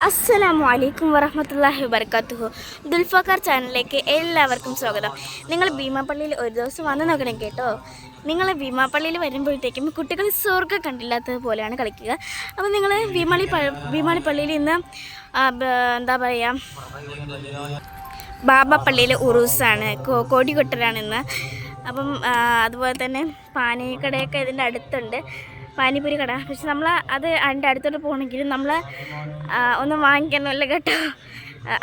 അസ്സലാമു അലൈക്കും വറഹ്മത്തുള്ളാഹി വബറകാതുഹു. ദുൽഫക്കർ ചാനലിലേക്ക് എല്ലാവർക്കും സ്വാഗതം. നിങ്ങൾ ഭീമാപ്പള്ളിയിൽ ഒരു ദിവസം വന്ന് നോക്കണം കേട്ടോ. നിങ്ങൾ ഭീമാപ്പള്ളിയിൽ വരുമ്പോഴത്തേക്കും കുട്ടികൾ സ്വർഗ്ഗം കണ്ടില്ലാത്തത് പോലെയാണ് കളിക്കുക. അപ്പോൾ നിങ്ങൾ ഭീമാളിപ്പള്ളിയിൽ ഇന്ന് എന്താ പറയുക, ബാബ പള്ളിയിൽ ഉറൂസാണ്, കോടികൊട്ടലാണ് ഇന്ന്. അപ്പം അതുപോലെ തന്നെ പാനിക്കടയൊക്കെ ഇതിൻ്റെ അടുത്തുണ്ട്, പാനിപ്പൂരി കട. പക്ഷെ നമ്മൾ അതിൻ്റെ അടുത്തോട്ട് പോകണമെങ്കിലും നമ്മൾ ഒന്നും വാങ്ങിക്കാനല്ല കേട്ടോ.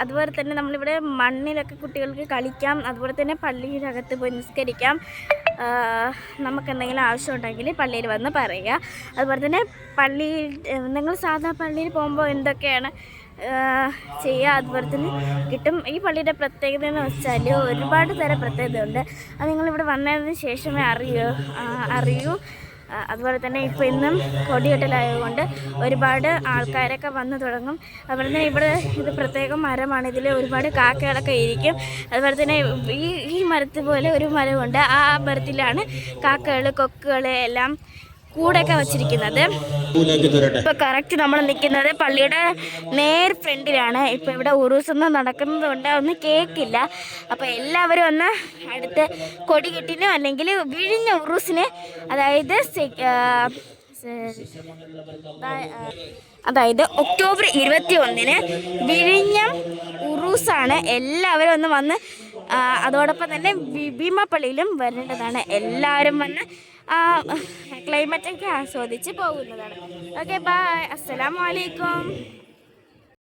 അതുപോലെ തന്നെ നമ്മളിവിടെ മണ്ണിലൊക്കെ കുട്ടികൾക്ക് കളിക്കാം, അതുപോലെ തന്നെ പള്ളിയിലകത്ത് പോയി നിസ്കരിക്കാം. നമുക്ക് എന്തെങ്കിലും ആവശ്യമുണ്ടെങ്കിൽ പള്ളിയിൽ വന്ന് പറയുക. അതുപോലെ തന്നെ പള്ളിയിൽ നിങ്ങൾ സാധാ പള്ളിയിൽ പോകുമ്പോൾ എന്തൊക്കെയാണ് ചെയ്യുക, അതുപോലെ തന്നെ കിട്ടും. ഈ പള്ളിയുടെ പ്രത്യേകത എന്ന് വെച്ചാൽ ഒരുപാട് തരം പ്രത്യേകതയുണ്ട്. അത് നിങ്ങളിവിടെ വന്നതിന് ശേഷമേ അറിയൂ. അതുപോലെ തന്നെ ഇപ്പോൾ ഇന്നും കൊടികെട്ടലായതുകൊണ്ട് ഒരുപാട് ആൾക്കാരൊക്കെ വന്നു തുടങ്ങും. അതുപോലെ തന്നെ ഇത് പ്രത്യേകം മരമാണ്, ഇതിൽ ഒരുപാട് കാക്കകളൊക്കെ ഇരിക്കും. അതുപോലെ തന്നെ ഈ മരത്തിൽ പോലെ ഒരു മരമുണ്ട്, ആ മരത്തിലാണ് കാക്കകൾ, കൊക്കുകൾ എല്ലാം കൂടെയൊക്കെ വച്ചിരിക്കുന്നത്. ഇപ്പോൾ കറക്റ്റ് നമ്മൾ നിൽക്കുന്നത് പള്ളിയുടെ നേർ ഫ്രണ്ടിലാണ്. ഇപ്പോൾ ഇവിടെ ഉറൂസൊന്നും നടക്കുന്നത് കൊണ്ട് ഒന്നും കേൾക്കില്ല. അപ്പോൾ എല്ലാവരും ഒന്ന് അടുത്ത് കൊടികെട്ടിനും അല്ലെങ്കിൽ വിഴിഞ്ഞ ഉറൂസിന്, അതായത് ഒക്ടോബർ 21 വിഴിഞ്ഞം ഉറൂസാണ്. എല്ലാവരും ഒന്ന് വന്ന് അതോടൊപ്പം തന്നെ ഭീമാപ്പള്ളിയിലും വരേണ്ടതാണ്. എല്ലാവരും വന്ന് ക്ലൈമറ്റൊക്കെ ആസ്വദിച്ച് പോകുന്നതാണ്. ഓക്കെ, ബൈ, അസ്സലാമു അലൈക്കും.